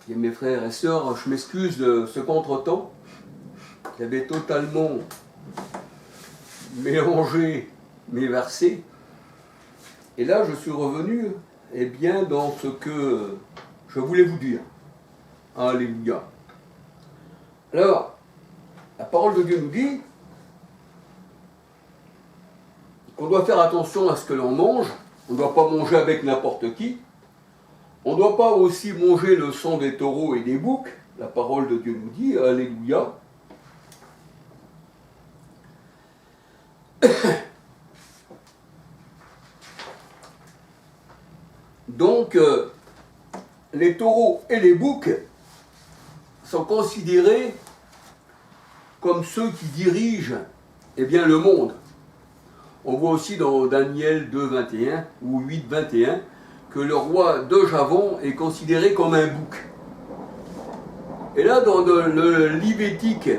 Et mes frères et sœurs, je m'excuse de ce contretemps. J'avais totalement mélangé mes versets. Et là, je suis revenu eh bien, dans ce que je voulais vous dire. Alléluia. Alors, la parole de Dieu nous dit qu'on doit faire attention à ce que l'on mange. On ne doit pas manger avec n'importe qui. On ne doit pas aussi manger le sang des taureaux et des boucs. La parole de Dieu nous dit, alléluia. Donc, les taureaux et les boucs sont considérés comme ceux qui dirigent eh bien, le monde. On voit aussi dans Daniel 2, 21 ou 8, 21 que le roi de Javon est considéré comme un bouc. Et là, dans le Lévitique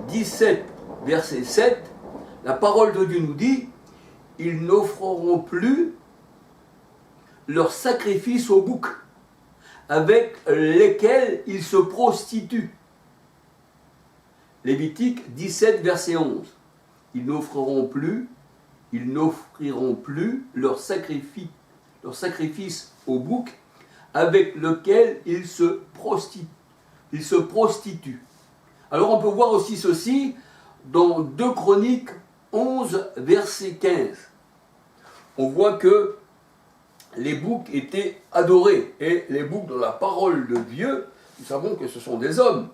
17, verset 7, la parole de Dieu nous dit « Ils n'offreront plus leurs sacrifices aux boucs, avec lesquels ils se prostituent. » Lévitique 17, verset 11. Ils n'offriront plus leur sacrifice au bouc avec lequel ils se prostituent. Alors on peut voir aussi ceci dans 2 Chroniques 11, verset 15. On voit que les boucs étaient adorés. Et les boucs dans la parole de Dieu, nous savons que ce sont des hommes.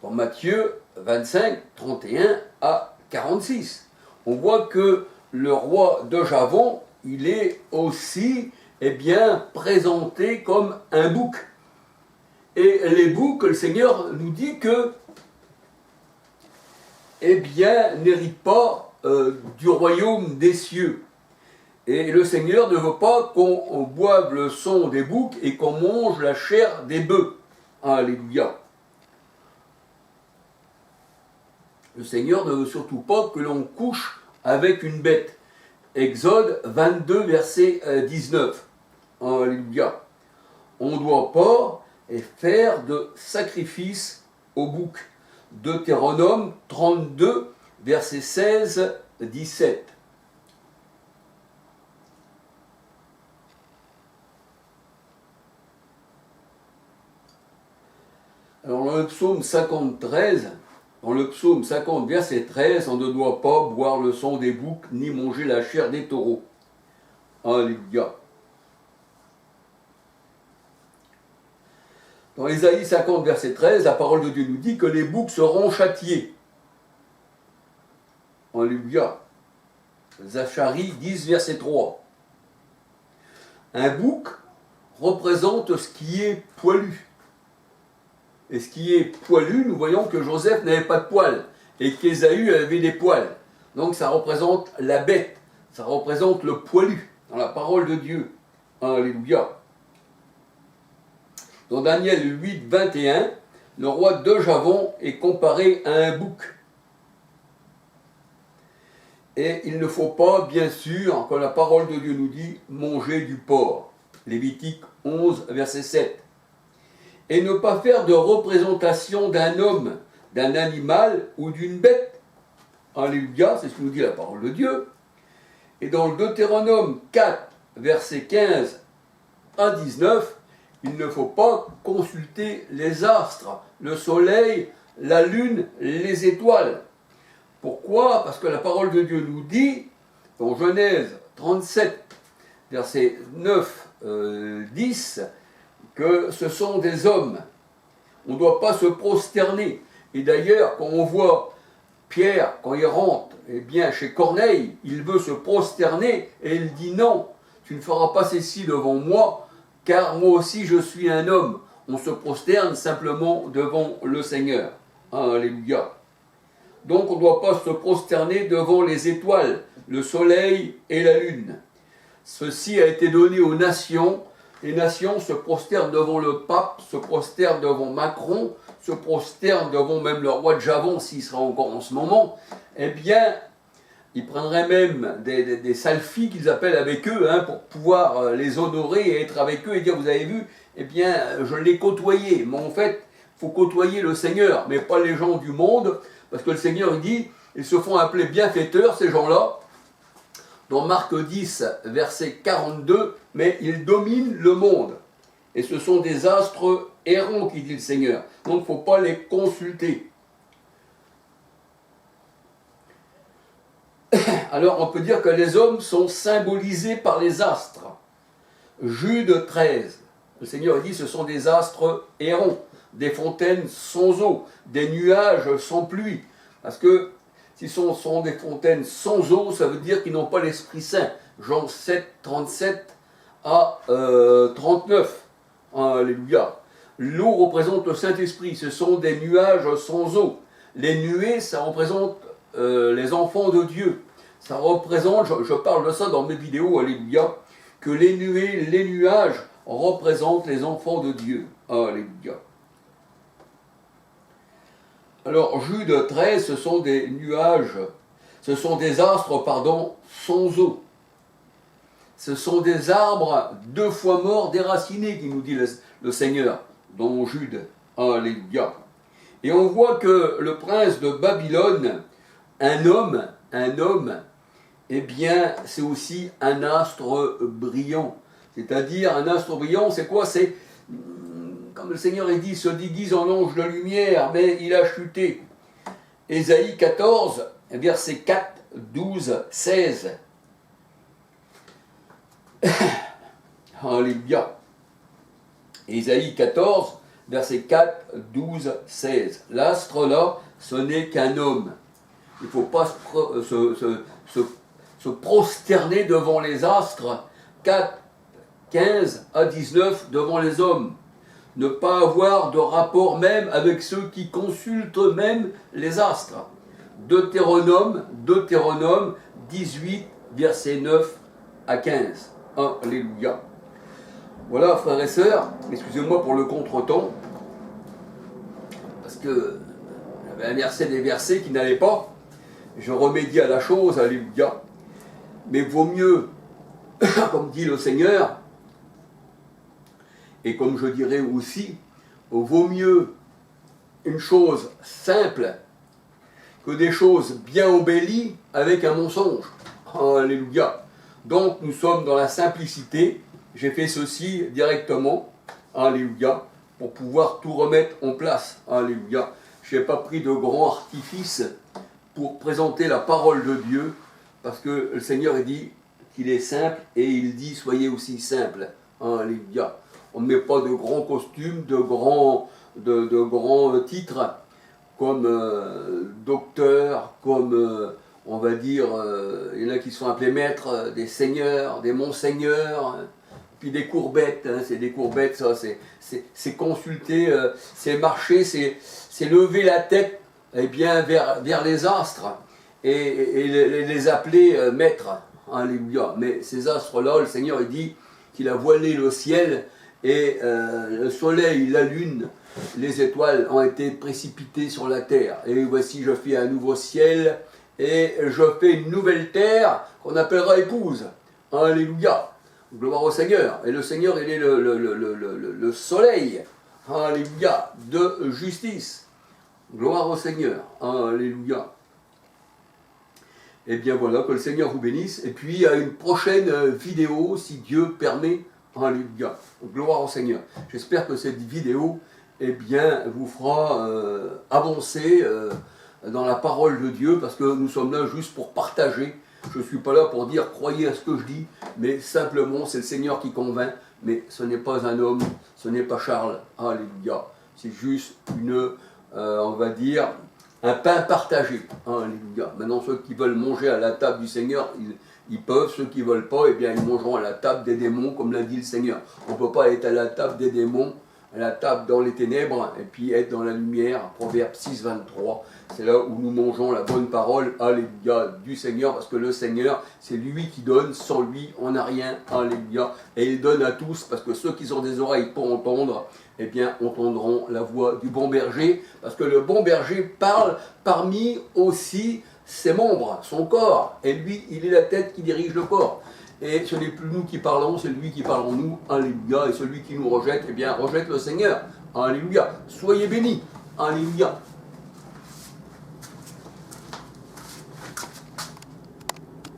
Dans Matthieu 25, 31 à 46. On voit que le roi de Javon, il est aussi présenté comme un bouc. Et les boucs, le Seigneur nous dit que n'héritent pas du royaume des cieux. Et le Seigneur ne veut pas qu'on boive le sang des boucs et qu'on mange la chair des bœufs. Alléluia. Le Seigneur ne veut surtout pas que l'on couche avec une bête. Exode 22, verset 19. Alléluia. On ne doit pas faire de sacrifice au bouc. Deutéronome 32, verset 16, 17. Alors dans le psaume 53, dans le psaume 50, verset 13, on ne doit pas boire le sang des boucs ni manger la chair des taureaux. Alléluia. Dans Ésaïe 50, verset 13, la parole de Dieu nous dit que les boucs seront châtiés. Alléluia. Zacharie 10, verset 3. Un bouc représente ce qui est poilu. Et ce qui est poilu, nous voyons que Joseph n'avait pas de poils et qu'Ésaü avait des poils. Donc ça représente la bête, ça représente le poilu dans la parole de Dieu. Alléluia. Dans Daniel 8, 21, le roi de Javon est comparé à un bouc. Et il ne faut pas, bien sûr, comme la parole de Dieu nous dit, manger du porc. Lévitique 11, verset 7. Et ne pas faire de représentation d'un homme, d'un animal ou d'une bête. Alléluia, c'est ce que nous dit la parole de Dieu. Et dans le Deutéronome 4, verset 15 à 19, il ne faut pas consulter les astres, le soleil, la lune, les étoiles. Pourquoi? Parce que la parole de Dieu nous dit, dans Genèse 37, verset 9, 10, que ce sont des hommes. On ne doit pas se prosterner. Et d'ailleurs, quand on voit Pierre, quand il rentre chez Corneille, il veut se prosterner et il dit non, tu ne feras pas ceci devant moi, car moi aussi je suis un homme. On se prosterne simplement devant le Seigneur. Alléluia. Donc on ne doit pas se prosterner devant les étoiles, le soleil et la lune. Ceci a été donné aux nations les nations se prosternent devant le pape, se prosternent devant Macron, se prosternent devant même le roi de Javon, s'il sera encore en ce moment, eh bien, ils prendraient même des selfies qu'ils appellent avec eux, hein, pour pouvoir les honorer et être avec eux et dire, vous avez vu, eh bien, je l'ai côtoyé. Mais en fait, il faut côtoyer le Seigneur, mais pas les gens du monde, parce que le Seigneur, il dit, ils se font appeler bienfaiteurs, ces gens-là, dans Marc 10, verset 42, mais ils dominent le monde. Et ce sont des astres errants, qui dit le Seigneur. Donc, il ne faut pas les consulter. Alors, on peut dire que les hommes sont symbolisés par les astres. Jude 13, le Seigneur dit, ce sont des astres errants, des fontaines sans eau, des nuages sans pluie. Parce que si ce sont des fontaines sans eau, ça veut dire qu'ils n'ont pas l'Esprit Saint. Jean 7, 37 à 39. Alléluia. L'eau représente le Saint-Esprit, ce sont des nuages sans eau. Les nuées, ça représente les enfants de Dieu. Ça représente, je parle de ça dans mes vidéos, alléluia, que les nuées, les nuages représentent les enfants de Dieu. Alléluia. Alors, Jude 13, ce sont des nuages, ce sont des astres, pardon, sans eau. Ce sont des arbres 2 fois morts déracinés, qui nous dit le Seigneur, dans Jude. Alléluia. Et on voit que le prince de Babylone, un homme, eh bien, c'est aussi un astre brillant. C'est-à-dire, un astre brillant, c'est quoi? C'est, comme le Seigneur est dit, se déguise en ange de lumière, mais il a chuté. Ésaïe 14, versets 4, 12, 16. Alléluia. Ésaïe 14, versets 4, 12, 16. L'astre là, ce n'est qu'un homme. Il ne faut pas se prosterner devant les astres. 4, 15 à 19 devant les hommes. Ne pas avoir de rapport même avec ceux qui consultent même les astres. Deutéronome 18, versets 9 à 15. Alléluia. Voilà, frères et sœurs, excusez-moi pour le contretemps, parce que j'avais inversé des versets qui n'allaient pas. Je remédie à la chose, alléluia. Mais vaut mieux, comme dit le Seigneur, et comme je dirais aussi, vaut mieux une chose simple que des choses bien embellies avec un mensonge. Alléluia. Donc nous sommes dans la simplicité. J'ai fait ceci directement. Alléluia. Pour pouvoir tout remettre en place. Alléluia. Je n'ai pas pris de grands artifices pour présenter la parole de Dieu, parce que le Seigneur dit qu'il est simple et il dit soyez aussi simple. Alléluia. On ne met pas de grands costumes, de grands titres comme docteur, comme on va dire, il y en a qui sont appelés maîtres, des seigneurs, des monseigneurs, puis des courbettes, hein, c'est des courbettes, ça, c'est consulter, c'est marcher, c'est lever la tête eh bien, vers les astres et les appeler maîtres. Alléluia. Mais ces astres-là, le Seigneur il dit qu'il a voilé le ciel et le soleil, la lune, les étoiles ont été précipitées sur la terre. Et voici, je fais un nouveau ciel et je fais une nouvelle terre qu'on appellera épouse. Alléluia. Gloire au Seigneur. Et le Seigneur, il est le soleil. Alléluia. De justice. Gloire au Seigneur. Alléluia. Et bien voilà, que le Seigneur vous bénisse. Et puis à une prochaine vidéo, si Dieu permet. Alléluia. Gloire au Seigneur. J'espère que cette vidéo eh bien, vous fera avancer dans la parole de Dieu, parce que nous sommes là juste pour partager. Je ne suis pas là pour dire croyez à ce que je dis, mais simplement c'est le Seigneur qui convainc. Mais ce n'est pas un homme, ce n'est pas Charles. Alléluia. C'est juste on va dire, un pain partagé. Alléluia. Maintenant, ceux qui veulent manger à la table du Seigneur, ils peuvent. Ceux qui ne veulent pas, eh bien, ils mangeront à la table des démons, comme l'a dit le Seigneur. On ne peut pas être à la table des démons la table dans les ténèbres et puis être dans la lumière. Proverbe 6, 23. C'est là où nous mangeons la bonne parole, alléluia, du Seigneur, parce que le Seigneur, c'est lui qui donne, sans lui, on n'a rien, alléluia. Et il donne à tous, parce que ceux qui ont des oreilles pour entendre, eh bien, entendront la voix du bon berger, parce que le bon berger parle parmi aussi ses membres, son corps, et lui, il est la tête qui dirige le corps. Et ce n'est plus nous qui parlons, c'est lui qui parle en nous, alléluia, et celui qui nous rejette, eh bien, rejette le Seigneur, alléluia. Soyez bénis, alléluia.